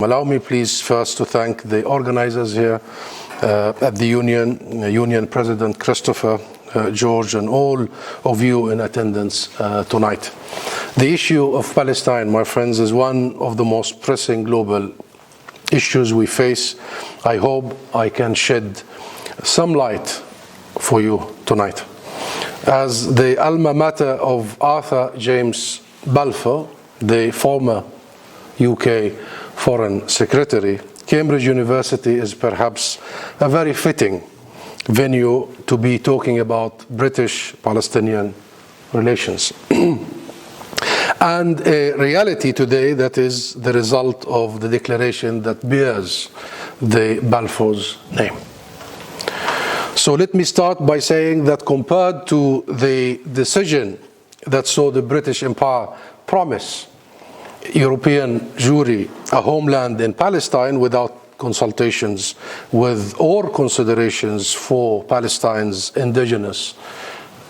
Allow me please first to thank the organizers here at the Union President Christopher, George, and all of you in attendance tonight. The issue of Palestine, my friends, is one of the most pressing global issues we face. I hope I can shed some light for you tonight. As the alma mater of Arthur James Balfour, the former UK Foreign Secretary, Cambridge University is perhaps a very fitting venue to be talking about British-Palestinian relations. And a reality today that is the result of the declaration that bears the Balfour's name. So let me start by saying that compared to the decision that saw the British Empire promise European Jewry a homeland in Palestine without consultations with or considerations for Palestine's indigenous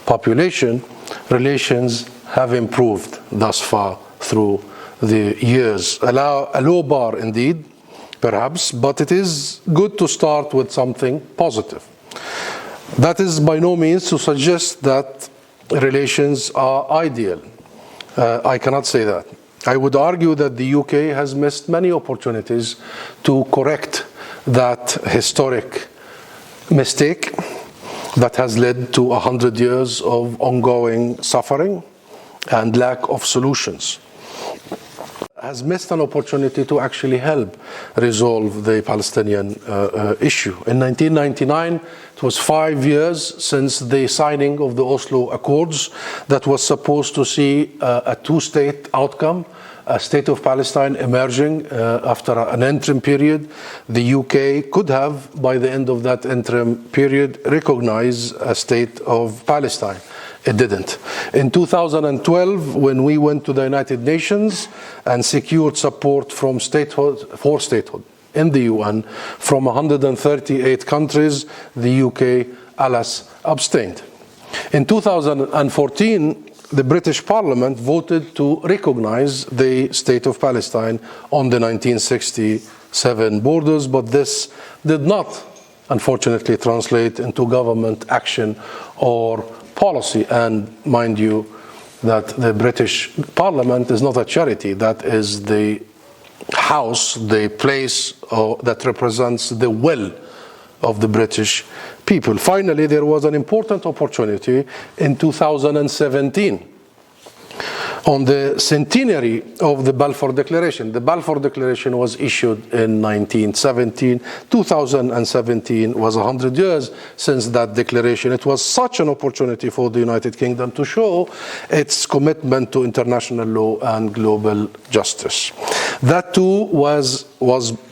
population, relations have improved thus far through the years. A low bar indeed, perhaps, but it is good to start with something positive. That is by no means to suggest that relations are ideal. I cannot say that. I would argue that the UK has missed many opportunities to correct that historic mistake that has led to 100 years of ongoing suffering and lack of solutions. Has missed an opportunity to actually help resolve the Palestinian issue. In 1999, it was 5 years since the signing of the Oslo Accords that was supposed to see a two-state outcome, a state of Palestine emerging after an interim period. The UK could have, by the end of that interim period, recognized a state of Palestine. It didn't. In 2012, when we went to the United Nations and secured support from for statehood in the UN from 138 countries, the UK, alas, abstained. In 2014, the British Parliament voted to recognize the state of Palestine on the 1967 borders, but this did not, unfortunately, translate into government action or policy. And mind you, that the British Parliament is not a charity. That is the house, the place that represents the will of the British people. Finally, there was an important opportunity in 2017 on the centenary of the Balfour Declaration. The Balfour Declaration was issued in 1917. 2017 was 100 years since that declaration. It was such an opportunity for the United Kingdom to show its commitment to international law and global justice. That too was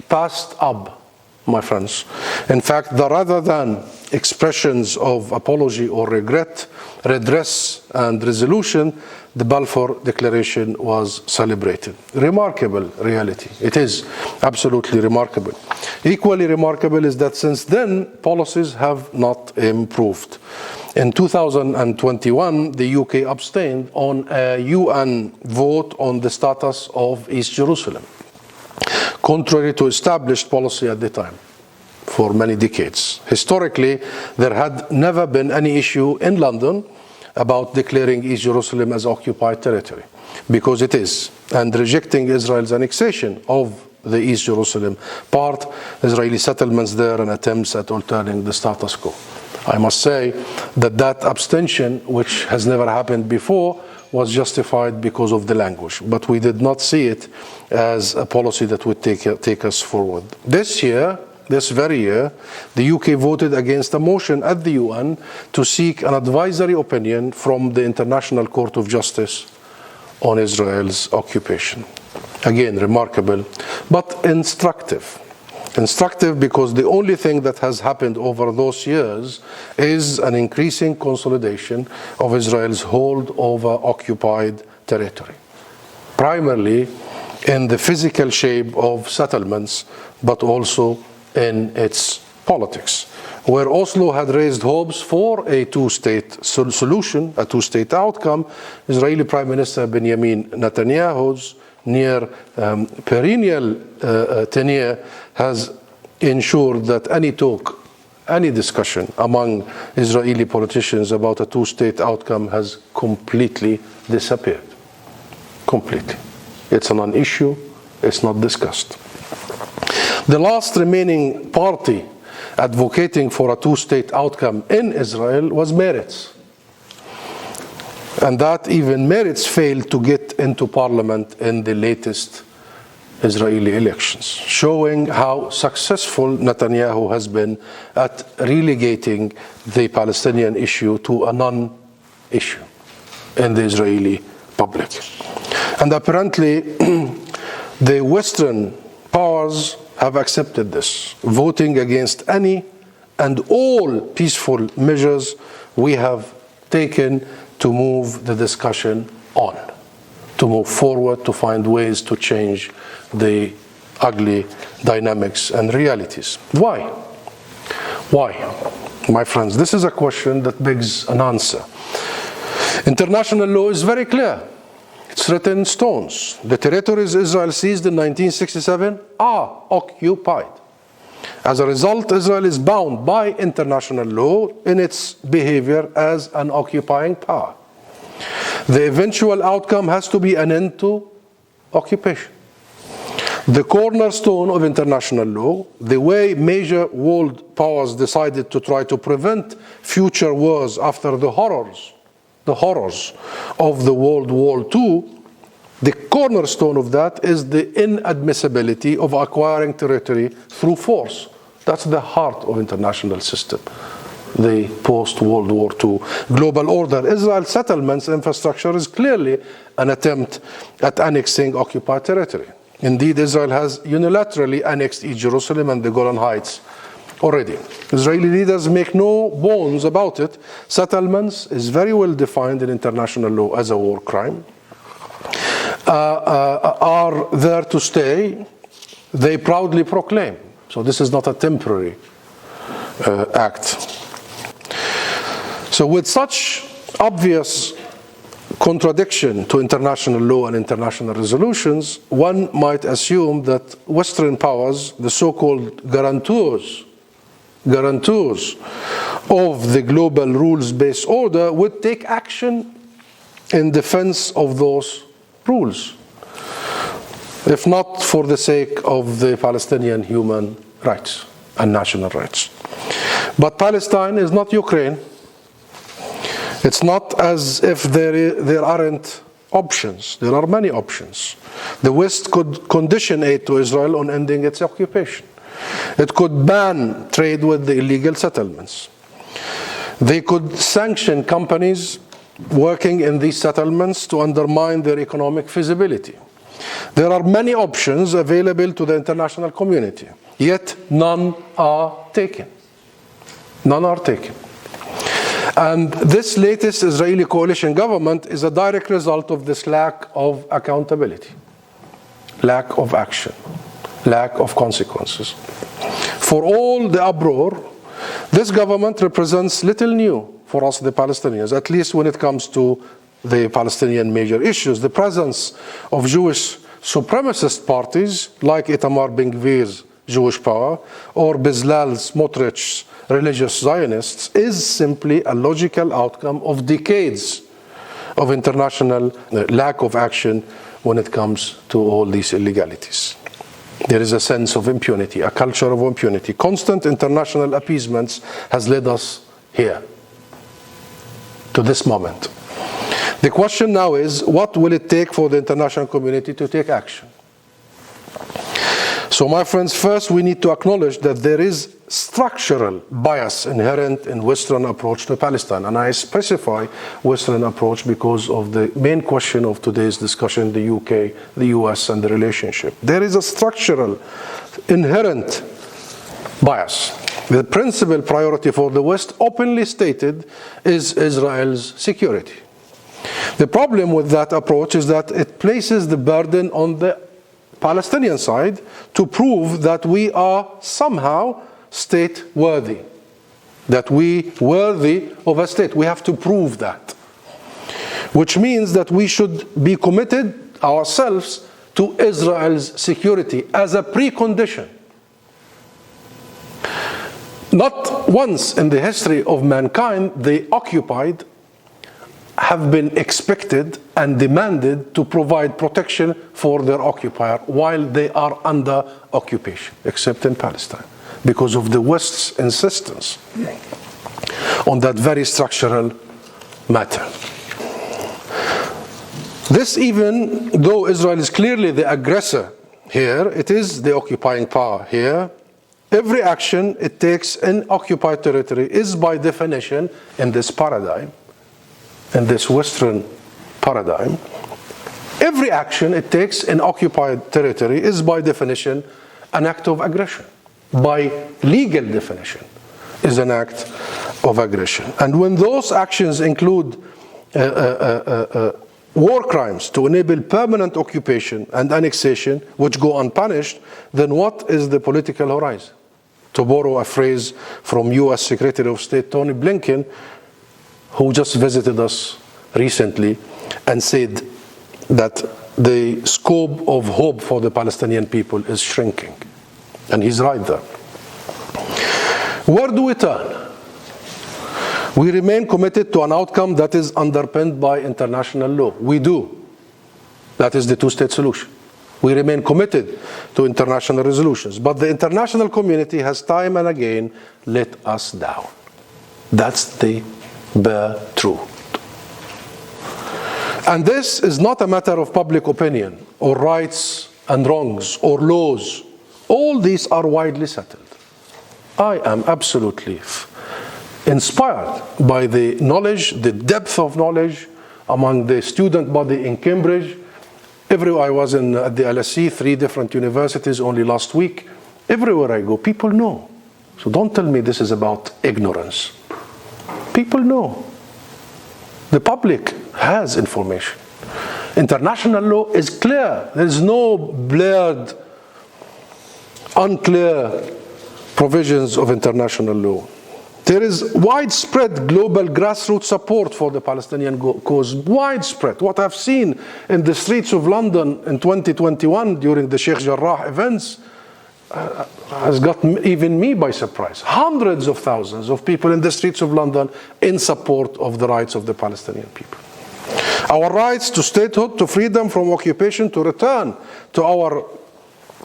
passed up, my friends. In fact, rather than expressions of apology or regret, redress and resolution, the Balfour Declaration was celebrated. Remarkable reality. It is absolutely remarkable. Equally remarkable is that since then, policies have not improved. In 2021, the UK abstained on a UN vote on the status of East Jerusalem, contrary to established policy at the time for many decades. Historically, there had never been any issue in London about declaring East Jerusalem as occupied territory, because it is, and rejecting Israel's annexation of the East Jerusalem part, Israeli settlements there, and attempts at altering the status quo. I must say that abstention, which has never happened before, was justified because of the language, but we did not see it as a policy that would take us forward. This very year, the UK voted against a motion at the UN to seek an advisory opinion from the International Court of Justice on Israel's occupation. Again, remarkable, but instructive. Instructive because the only thing that has happened over those years is an increasing consolidation of Israel's hold over occupied territory, primarily in the physical shape of settlements, but also in its politics. Where Oslo had raised hopes for a two-state solution, a two-state outcome, Israeli Prime Minister Benjamin Netanyahu's near perennial tenure has ensured that any talk, any discussion among Israeli politicians about a two-state outcome has completely disappeared. Completely. It's a non-issue, it's not discussed. The last remaining party advocating for a two-state outcome in Israel was Meretz. And that even Meretz failed to get into parliament in the latest Israeli elections, showing how successful Netanyahu has been at relegating the Palestinian issue to a non-issue in the Israeli public. And apparently, the Western powers have accepted this, voting against any and all peaceful measures we have taken to move the discussion on, to move forward, to find ways to change the ugly dynamics and realities. Why? Why? My friends, this is a question that begs an answer. International law is very clear. It's written in stones. The territories Israel seized in 1967 are occupied. As a result, Israel is bound by international law in its behavior as an occupying power. The eventual outcome has to be an end to occupation. The cornerstone of international law, the way major world powers decided to try to prevent future wars after the horrors of the World War II, the cornerstone of that is the inadmissibility of acquiring territory through force. That's the heart of international system, the post-World War II global order. Israel's settlements infrastructure is clearly an attempt at annexing occupied territory. Indeed, Israel has unilaterally annexed East Jerusalem and the Golan Heights already. Israeli leaders make no bones about it. Settlements is very well defined in international law as a war crime. Are there to stay, they proudly proclaim. So this is not a temporary act. So with such obvious contradiction to international law and international resolutions, one might assume that Western powers, the so-called guarantors of the global rules-based order, would take action in defense of those rules, if not for the sake of the Palestinian human rights and national rights. But Palestine is not Ukraine. It's not as if there aren't options. There are many options. The West could condition aid to Israel on ending its occupation. It could ban trade with the illegal settlements. They could sanction companies working in these settlements to undermine their economic feasibility. There are many options available to the international community, yet none are taken. None are taken. And this latest Israeli coalition government is a direct result of this lack of accountability, lack of action, lack of consequences. For all the uproar, this government represents little new for us, the Palestinians, at least when it comes to the Palestinian major issues. The presence of Jewish supremacist parties like Itamar Ben-Gvir's Jewish Power or Bezalel Smotrich's religious Zionists is simply a logical outcome of decades of international lack of action when it comes to all these illegalities. There is a sense of impunity, a culture of impunity. Constant international appeasements has led us here, to this moment. The question now is, what will it take for the international community to take action? So my friends, first we need to acknowledge that there is structural bias inherent in Western approach to Palestine. And I specify Western approach because of the main question of today's discussion, the UK, the US, and the relationship. There is a structural, inherent bias. The principal priority for the West, openly stated, is Israel's security. The problem with that approach is that it places the burden on the Palestinian side to prove that we are somehow state worthy, that we worthy of a state. We have to prove that, which means that we should be committed ourselves to Israel's security as a precondition. Not once in the history of mankind the occupied have been expected and demanded to provide protection for their occupier while they are under occupation, except in Palestine, because of the West's insistence on that very structural matter. This, even though Israel is clearly the aggressor here, it is the occupying power here. Every action it takes in occupied territory is by definition, in this paradigm, in this Western paradigm, every action it takes in occupied territory is by definition an act of aggression. By legal definition, is an act of aggression. And when those actions include war crimes to enable permanent occupation and annexation, which go unpunished, then what is the political horizon? To borrow a phrase from US Secretary of State Tony Blinken, who just visited us recently and said that the scope of hope for the Palestinian people is shrinking. And he's right there. Where do we turn? We remain committed to an outcome that is underpinned by international law. We do. That is the two-state solution. We remain committed to international resolutions. But the international community has time and again let us down. That's the bare truth. And this is not a matter of public opinion or rights and wrongs or laws. All these are widely settled. I am absolutely inspired by the knowledge, the depth of knowledge among the student body in Cambridge. Everywhere I was at the LSE, 3 different universities only last week. Everywhere I go, people know. So don't tell me this is about ignorance. People know. The public has information. International law is clear. There is no blurred, unclear provisions of international law. There is widespread global grassroots support for the Palestinian cause. Widespread. What I've seen in the streets of London in 2021 during the Sheikh Jarrah events has got even me by surprise. Hundreds of thousands of people in the streets of London in support of the rights of the Palestinian people. Our rights to statehood, to freedom from occupation, to return to our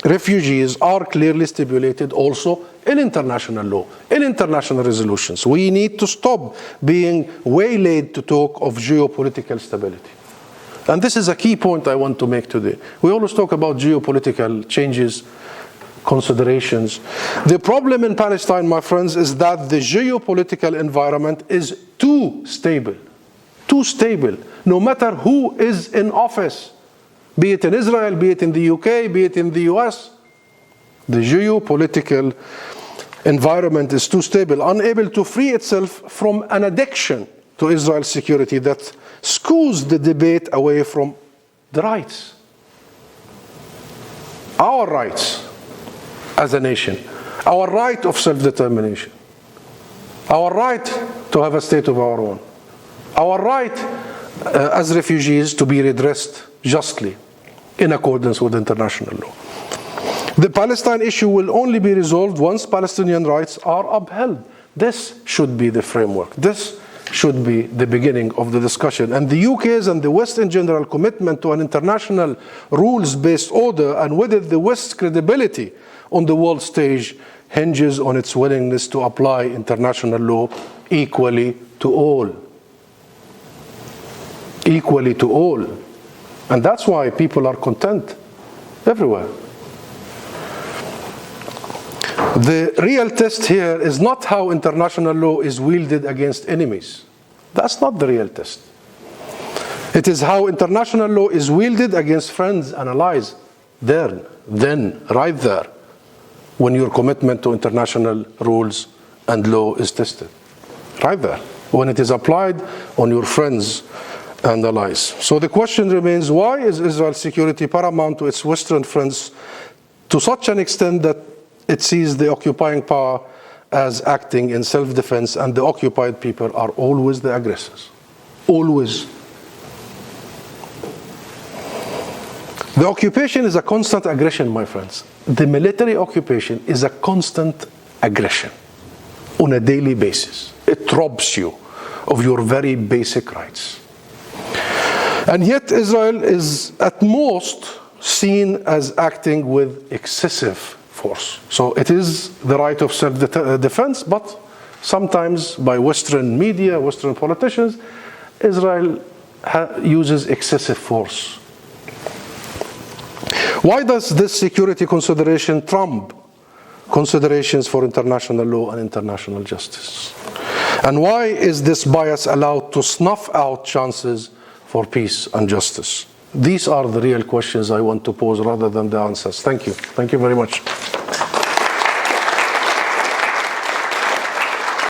refugees are clearly stipulated also in international law, in international resolutions. We need to stop being waylaid to talk of geopolitical stability. And this is a key point I want to make today. We always talk about geopolitical changes, considerations. The problem in Palestine, my friends, is that the geopolitical environment is too stable. Too stable. No matter who is in office, be it in Israel, be it in the UK, be it in the US, the geopolitical environment is too stable, unable to free itself from an addiction to Israel's security that skews the debate away from the rights. Our rights as a nation, our right of self-determination, our right to have a state of our own, our right as refugees to be redressed justly in accordance with international law. The Palestine issue will only be resolved once Palestinian rights are upheld. This should be the framework. This should be the beginning of the discussion. And the UK's and the West in general commitment to an international rules-based order, and with it the West's credibility on the world stage, hinges on its willingness to apply international law equally to all. Equally to all. And that's why people are content everywhere. The real test here is not how international law is wielded against enemies. That's not the real test. It is how international law is wielded against friends and allies. There, then, right there, when your commitment to international rules and law is tested. Right there, when it is applied on your friends and allies. So the question remains, why is Israel's security paramount to its Western friends to such an extent that it sees the occupying power as acting in self-defense, and the occupied people are always the aggressors? Always. The occupation is a constant aggression, my friends. The military occupation is a constant aggression on a daily basis. It robs you of your very basic rights. And yet Israel is at most seen as acting with excessive force. So it is the right of self-defense, but sometimes by Western media, Western politicians, Israel uses excessive force. Why does this security consideration trump considerations for international law and international justice? And why is this bias allowed to snuff out chances for peace and justice? These are the real questions I want to pose rather than the answers. Thank you. Thank you very much.